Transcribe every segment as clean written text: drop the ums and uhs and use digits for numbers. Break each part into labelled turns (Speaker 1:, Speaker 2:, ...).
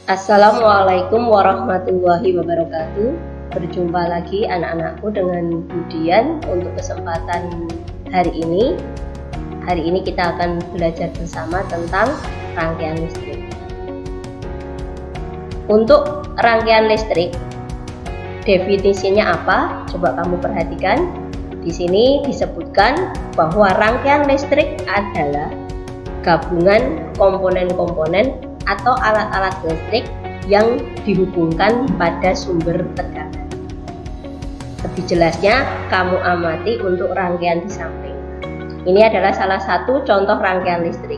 Speaker 1: Assalamualaikum warahmatullahi wabarakatuh. Berjumpa lagi anak-anakku dengan Budian untuk kesempatan hari ini. Hari ini kita akan belajar bersama tentang rangkaian listrik. Untuk rangkaian listrik, definisinya apa? Coba kamu perhatikan. Di sini disebutkan bahwa rangkaian listrik adalah gabungan komponen-komponen atau alat-alat listrik yang dihubungkan pada sumber tegangan. Lebih jelasnya, kamu amati untuk rangkaian di samping. Ini adalah salah satu contoh rangkaian listrik.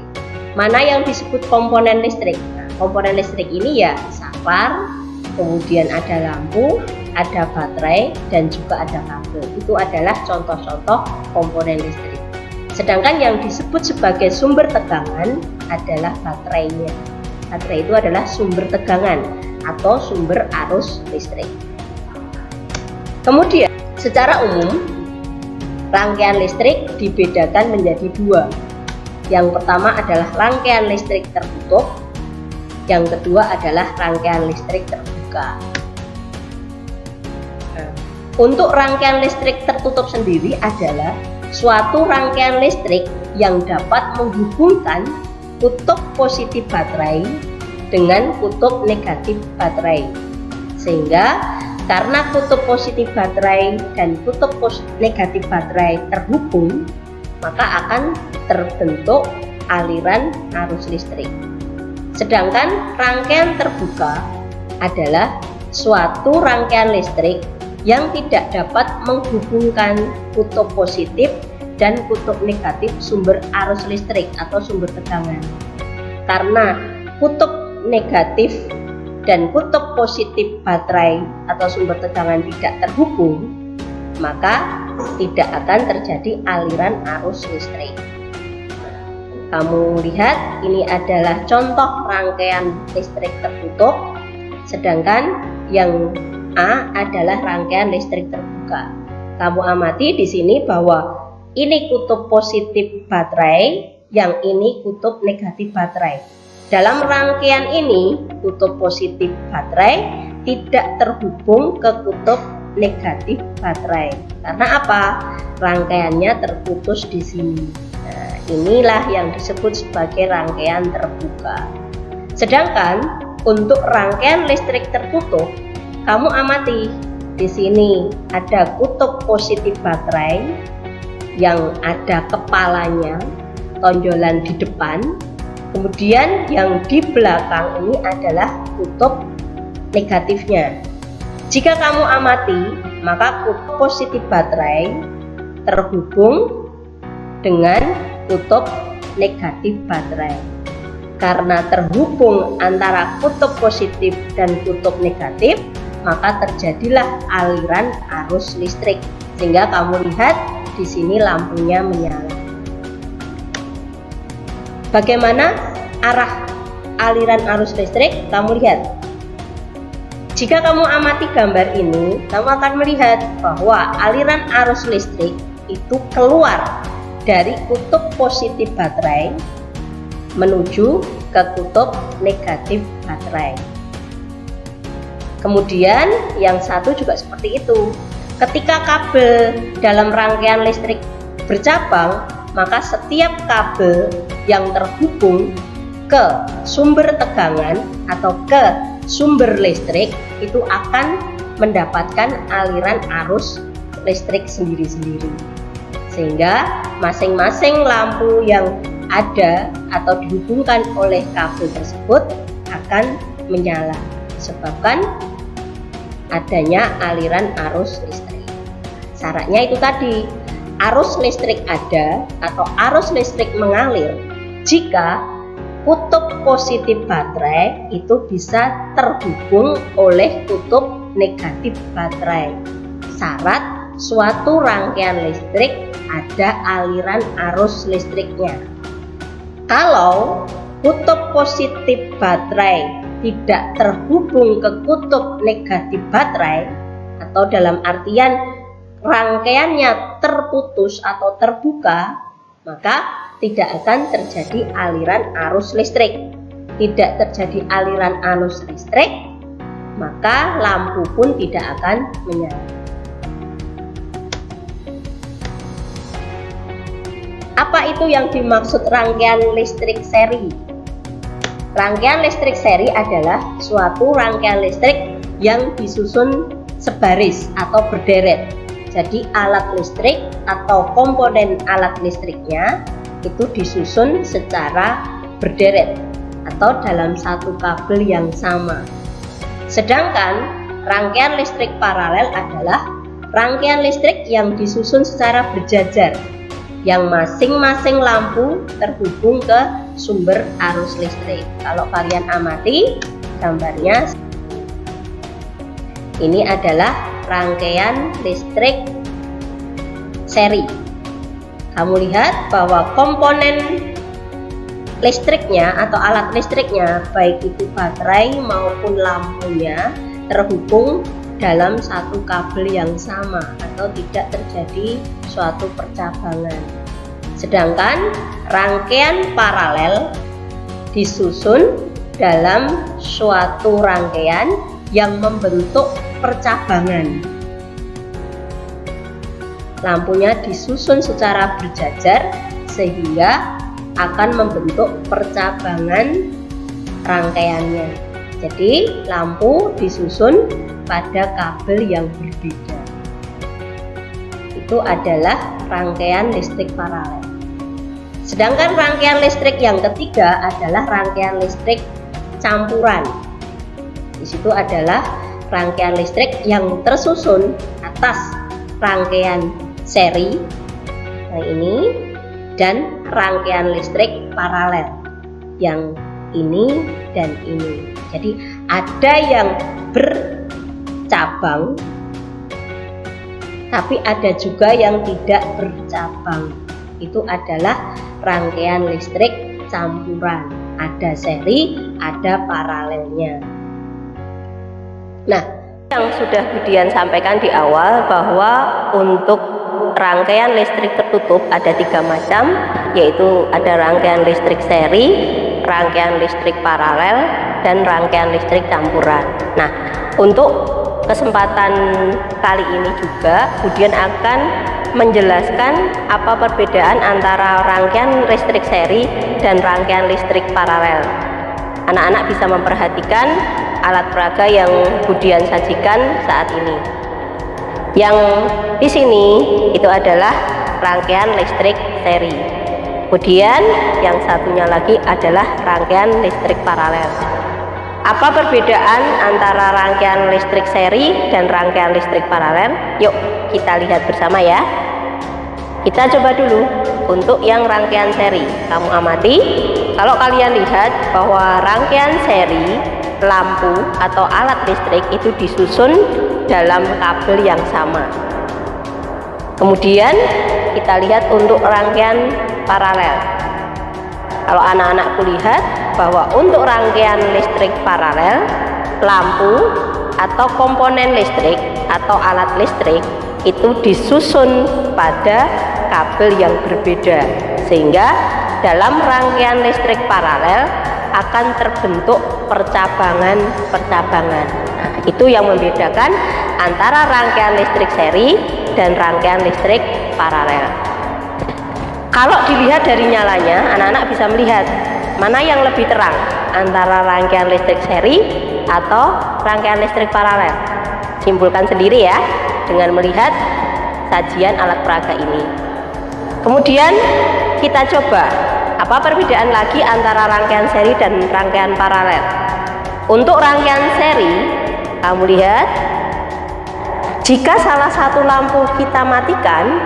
Speaker 1: Mana yang disebut komponen listrik? Nah, komponen listrik ini ya saklar, kemudian ada lampu, ada baterai, dan juga ada kabel. Itu adalah contoh-contoh komponen listrik. Sedangkan yang disebut sebagai sumber tegangan adalah baterainya. Baterai itu adalah sumber tegangan atau sumber arus listrik. Kemudian, secara umum, rangkaian listrik dibedakan menjadi dua. Yang pertama adalah rangkaian listrik tertutup, yang kedua adalah rangkaian listrik terbuka. Untuk rangkaian listrik tertutup sendiri adalah suatu rangkaian listrik yang dapat menghubungkan kutub positif baterai dengan kutub negatif baterai, sehingga karena kutub positif baterai dan kutub negatif baterai terhubung, maka akan terbentuk aliran arus listrik. Sedangkan rangkaian terbuka adalah suatu rangkaian listrik yang tidak dapat menghubungkan kutub positif dan kutub negatif sumber arus listrik atau sumber tegangan. Karena kutub negatif dan kutub positif baterai atau sumber tegangan tidak terhubung, maka tidak akan terjadi aliran arus listrik. Kamu lihat, ini adalah contoh rangkaian listrik tertutup, sedangkan yang A adalah rangkaian listrik terbuka. Kamu amati di sini bahwa ini kutub positif baterai, yang ini kutub negatif baterai. Dalam rangkaian ini, kutub positif baterai tidak terhubung ke kutub negatif baterai. Karena apa? Rangkaiannya terputus di sini. Nah, inilah yang disebut sebagai rangkaian terbuka. Sedangkan untuk rangkaian listrik tertutup, kamu amati di sini ada kutub positif baterai yang ada kepalanya, tonjolan di depan. Kemudian yang di belakang ini adalah kutub negatifnya. Jika kamu amati, maka kutub positif baterai terhubung dengan kutub negatif baterai. Karena terhubung antara kutub positif dan kutub negatif, maka terjadilah aliran arus listrik. Sehingga kamu lihat di sini lampunya menyala. Bagaimana arah aliran arus listrik? Kamu lihat. Jika kamu amati gambar ini, kamu akan melihat bahwa aliran arus listrik itu keluar dari kutub positif baterai menuju ke kutub negatif baterai. Kemudian yang satu juga seperti itu. Ketika kabel dalam rangkaian listrik bercabang, maka setiap kabel yang terhubung ke sumber tegangan atau ke sumber listrik itu akan mendapatkan aliran arus listrik sendiri-sendiri. Sehingga masing-masing lampu yang ada atau dihubungkan oleh kabel tersebut akan menyala, disebabkan adanya aliran arus listrik. Syaratnya itu tadi, arus listrik ada atau arus listrik mengalir jika kutub positif baterai itu bisa terhubung oleh kutub negatif baterai. Syarat suatu rangkaian listrik ada aliran arus listriknya. Kalau kutub positif baterai tidak terhubung ke kutub negatif baterai, atau dalam artian rangkaiannya terputus atau terbuka, maka tidak akan terjadi aliran arus listrik. tidak terjadi aliran arus listrik, maka lampu pun tidak akan menyala. Apa itu yang dimaksud rangkaian listrik seri? Rangkaian listrik seri adalah suatu rangkaian listrik yang disusun sebaris atau berderet. Jadi alat listrik atau komponen alat listriknya itu disusun secara berderet atau dalam satu kabel yang sama. Sedangkan rangkaian listrik paralel adalah rangkaian listrik yang disusun secara berjajar, yang masing-masing lampu terhubung ke sumber arus listrik. Kalau kalian amati gambarnya, ini adalah rangkaian listrik seri. Kamu lihat bahwa komponen listriknya atau alat listriknya, baik itu baterai maupun lampunya, terhubung dalam satu kabel yang sama atau tidak terjadi suatu percabangan. Sedangkan rangkaian paralel disusun dalam suatu rangkaian yang membentuk percabangan. Lampunya disusun secara berjajar sehingga akan membentuk percabangan rangkaiannya. Jadi lampu disusun pada kabel yang berbeda. Itu adalah rangkaian listrik paralel. Sedangkan rangkaian listrik yang ketiga adalah rangkaian listrik campuran. Di situ adalah rangkaian listrik yang tersusun atas rangkaian seri, yang ini, dan rangkaian listrik paralel, yang ini dan ini. Jadi ada yang bercabang, tapi ada juga yang tidak bercabang. Itu adalah rangkaian listrik campuran. Ada seri, ada paralelnya. Nah, yang sudah Budian sampaikan di awal bahwa untuk rangkaian listrik tertutup ada 3 macam, yaitu ada rangkaian listrik seri, rangkaian listrik paralel, dan rangkaian listrik campuran. Nah, untuk kesempatan kali ini juga Budian akan menjelaskan apa perbedaan antara rangkaian listrik seri dan rangkaian listrik paralel. Anak-anak bisa memperhatikan alat peraga yang Budian sajikan saat ini. Yang di sini itu adalah rangkaian listrik seri. Kemudian yang satunya lagi adalah rangkaian listrik paralel. Apa perbedaan antara rangkaian listrik seri dan rangkaian listrik paralel? Yuk kita lihat bersama ya. Kita coba dulu untuk yang rangkaian seri. Kamu amati, kalau kalian lihat bahwa rangkaian seri lampu atau alat listrik itu disusun dalam kabel yang sama. Kemudian kita lihat untuk rangkaian paralel. Kalau anak-anakku lihat bahwa untuk rangkaian listrik paralel, lampu atau komponen listrik atau alat listrik itu disusun pada kabel yang berbeda, sehingga dalam rangkaian listrik paralel akan terbentuk percabangan-percabangan. Nah, itu yang membedakan antara rangkaian listrik seri dan rangkaian listrik paralel. Kalau dilihat dari nyalanya, anak-anak bisa melihat mana yang lebih terang antara rangkaian listrik seri atau rangkaian listrik paralel. Simpulkan sendiri ya dengan melihat sajian alat peraga ini. Kemudian kita coba apa perbedaan lagi antara rangkaian seri dan rangkaian paralel. Untuk rangkaian seri, kamu lihat, jika salah satu lampu kita matikan,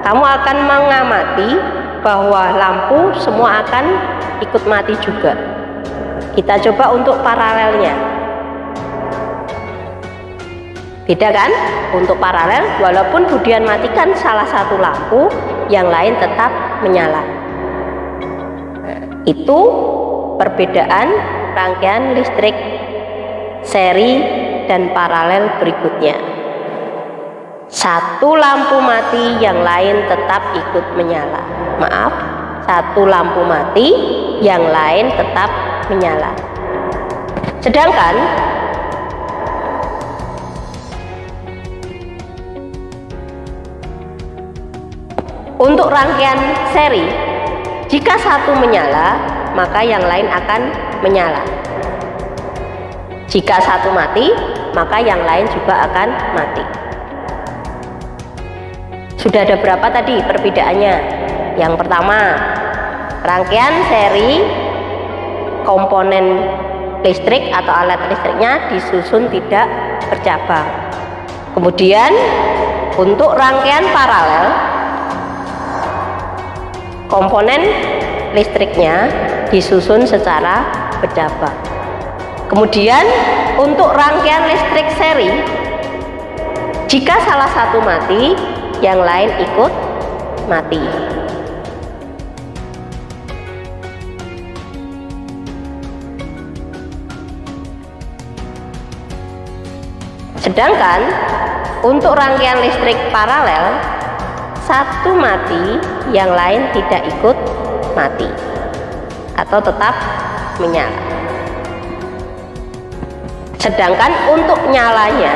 Speaker 1: kamu akan mengamati bahwa lampu semua akan ikut mati juga. Kita coba untuk paralelnya. Beda kan? Untuk paralel, walaupun Budian matikan salah satu lampu, yang lain tetap menyala. Itu perbedaan rangkaian listrik seri dan paralel berikutnya. Satu lampu mati, yang lain tetap ikut menyala. Maaf, satu lampu mati, yang lain tetap menyala. Sedangkan untuk rangkaian seri, jika satu menyala, maka yang lain akan menyala. Jika satu mati, maka yang lain juga akan mati. Sudah ada berapa tadi perbedaannya? Yang pertama, rangkaian seri komponen listrik atau alat listriknya disusun tidak bercabang. Kemudian untuk rangkaian paralel, komponen listriknya disusun secara bercabang. Kemudian untuk rangkaian listrik seri, jika salah satu mati, yang lain ikut mati. Sedangkan untuk rangkaian listrik paralel, satu mati, yang lain tidak ikut mati atau tetap menyala. Sedangkan untuk nyalanya,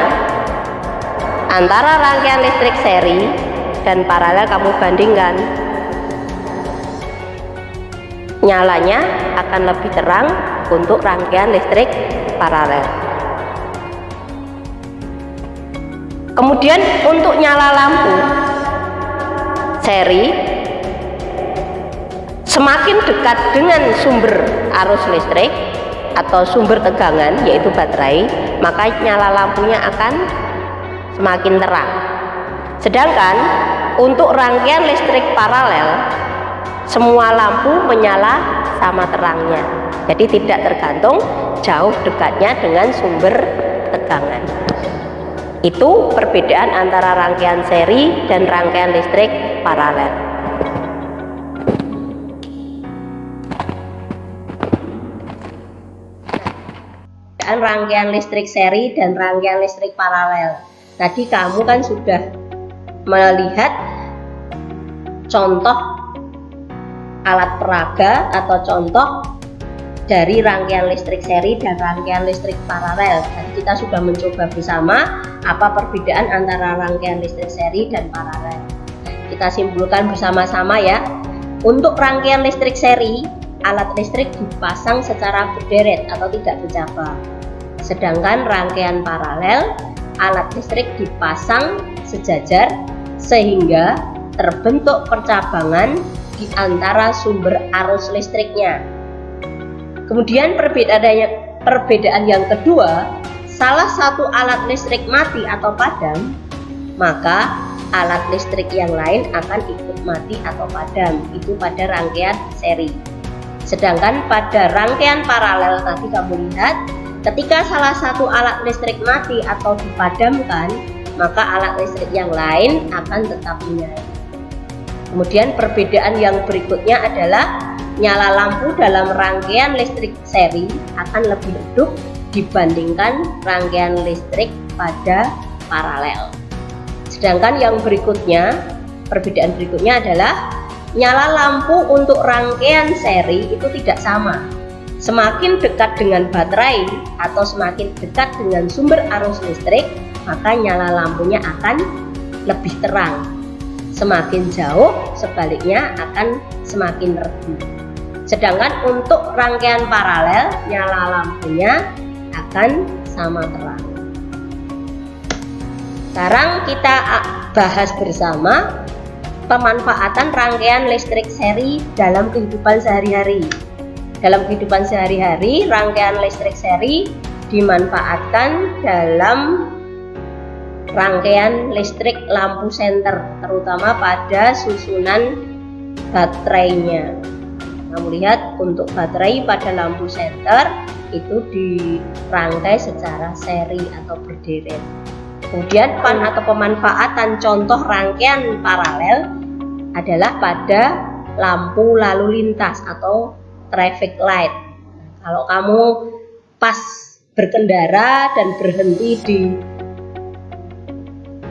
Speaker 1: antara rangkaian listrik seri dan paralel kamu bandingkan, nyalanya akan lebih terang untuk rangkaian listrik paralel. Kemudian untuk nyala lampu seri, semakin dekat dengan sumber arus listrik atau sumber tegangan, yaitu baterai, maka nyala lampunya akan semakin terang. Sedangkan untuk rangkaian listrik paralel, semua lampu menyala sama terangnya, jadi tidak tergantung jauh dekatnya dengan sumber tegangan. Itu perbedaan antara rangkaian seri dan rangkaian listrik paralel. Rangkaian listrik seri dan rangkaian listrik paralel. Tadi kamu kan sudah melihat contoh alat peraga atau contoh dari rangkaian listrik seri dan rangkaian listrik paralel. Tadi kita sudah mencoba bersama apa perbedaan antara rangkaian listrik seri dan paralel. Kita simpulkan bersama-sama ya. Untuk rangkaian listrik seri, alat listrik dipasang secara berderet atau tidak bercabang. Sedangkan rangkaian paralel, alat listrik dipasang sejajar sehingga terbentuk percabangan di antara sumber arus listriknya. Kemudian perbedaan yang kedua, salah satu alat listrik mati atau padam, maka alat listrik yang lain akan ikut mati atau padam. Itu pada rangkaian seri. Sedangkan pada rangkaian paralel tadi kamu lihat, ketika salah satu alat listrik mati atau dipadamkan, maka alat listrik yang lain akan tetap menyala. Kemudian perbedaan yang berikutnya adalah nyala lampu dalam rangkaian listrik seri akan lebih redup dibandingkan rangkaian listrik pada paralel. Sedangkan yang berikutnya, perbedaan berikutnya adalah nyala lampu untuk rangkaian seri itu tidak sama. Semakin dekat dengan baterai atau semakin dekat dengan sumber arus listrik, maka nyala lampunya akan lebih terang. Semakin jauh, sebaliknya akan semakin redup. Sedangkan untuk rangkaian paralel, nyala lampunya akan sama terang. Sekarang kita bahas bersama pemanfaatan rangkaian listrik seri dalam kehidupan sehari-hari. Dalam kehidupan sehari-hari, rangkaian listrik seri dimanfaatkan dalam rangkaian listrik lampu senter, terutama pada susunan baterainya. Kamu lihat untuk baterai pada lampu senter itu dirangkai secara seri atau berderet. Kemudian atau pemanfaatan contoh rangkaian paralel adalah pada lampu lalu lintas atau traffic light. Kalau kamu pas berkendara dan berhenti di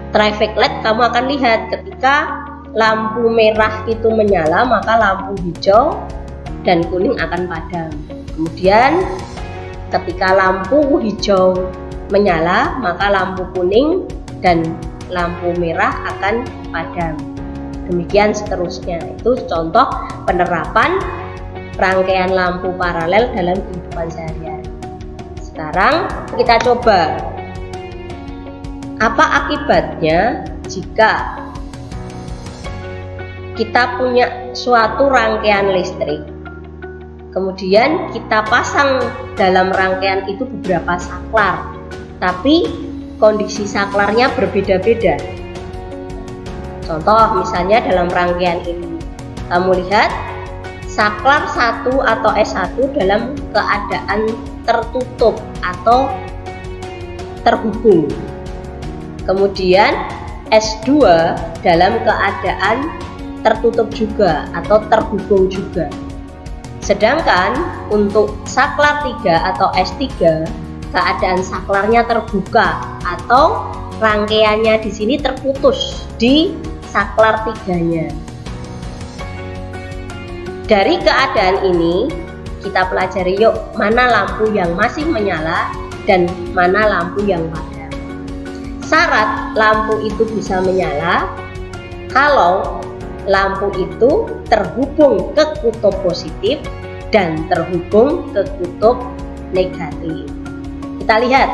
Speaker 1: traffic light, kamu akan lihat ketika lampu merah itu menyala, maka lampu hijau dan kuning akan padam. Kemudian ketika lampu hijau menyala, maka lampu kuning dan lampu merah akan padam. Demikian seterusnya. Itu contoh penerapan rangkaian lampu paralel dalam kehidupan sehari-hari. Sekarang kita coba apa akibatnya jika kita punya suatu rangkaian listrik, kemudian kita pasang dalam rangkaian itu beberapa saklar, tapi kondisi saklarnya berbeda-beda. Contoh misalnya dalam rangkaian ini, kamu lihat saklar 1 atau S1 dalam keadaan tertutup atau terhubung. Kemudian S2 dalam keadaan tertutup juga atau terhubung juga. Sedangkan untuk saklar 3 atau S3, keadaan saklarnya terbuka atau rangkaiannya di sini terputus di saklar 3-nya. Dari keadaan ini kita pelajari yuk mana lampu yang masih menyala dan mana lampu yang padam. Syarat lampu itu bisa menyala kalau lampu itu terhubung ke kutub positif dan terhubung ke kutub negatif. Kita lihat,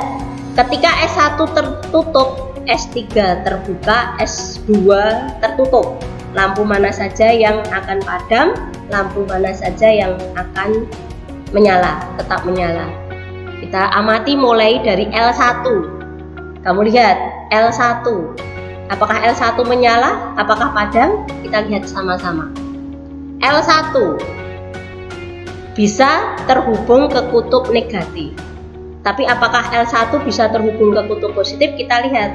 Speaker 1: ketika S1 tertutup, S3 terbuka, S2 tertutup. Lampu mana saja yang akan padam, lampu mana saja yang akan menyala, tetap menyala. Kita amati mulai dari L1. Kamu lihat L1. Apakah L1 menyala? Apakah padam? Kita lihat sama-sama. L1 bisa terhubung ke kutub negatif. Tapi apakah L1 bisa terhubung ke kutub positif? Kita lihat.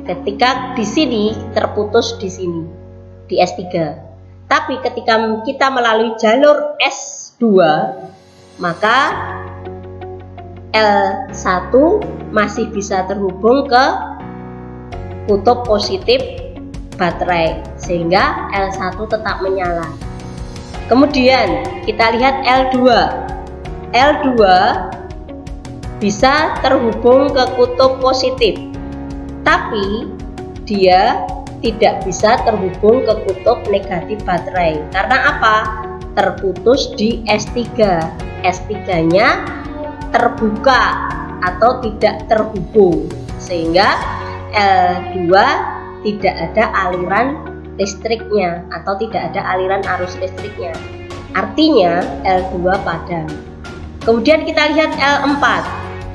Speaker 1: Ketika di sini terputus di sini, di S3. Tapi ketika kita melalui jalur S2, maka L1 masih bisa terhubung ke kutub positif baterai, sehingga L1 tetap menyala. Kemudian kita lihat L2. L2 bisa terhubung ke kutub positif, tapi dia tidak bisa terhubung ke kutub negatif baterai. Karena apa? Terputus di S3. S3-nya terbuka atau tidak terhubung, sehingga L2 tidak ada aliran listriknya atau tidak ada aliran arus listriknya. Artinya L2 padam. Kemudian kita lihat L4.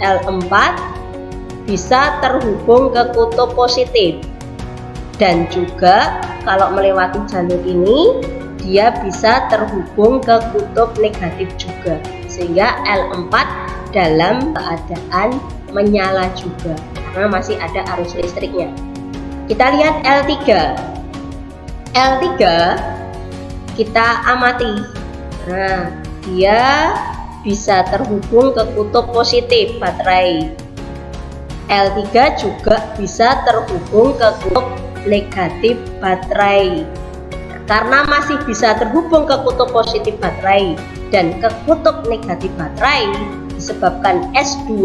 Speaker 1: L4 bisa terhubung ke kutub positif, dan juga kalau melewati jalur ini dia bisa terhubung ke kutub negatif juga, sehingga L4 dalam keadaan menyala juga karena masih ada arus listriknya. Kita lihat L3. L3 kita amati. Nah, dia bisa terhubung ke kutub positif baterai. L3 juga bisa terhubung ke kutub negatif baterai. Karena masih bisa terhubung ke kutub positif baterai dan ke kutub negatif baterai, disebabkan S2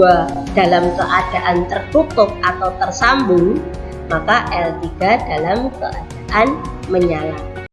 Speaker 1: dalam keadaan tertutup atau tersambung, maka L3 dalam keadaan menyala.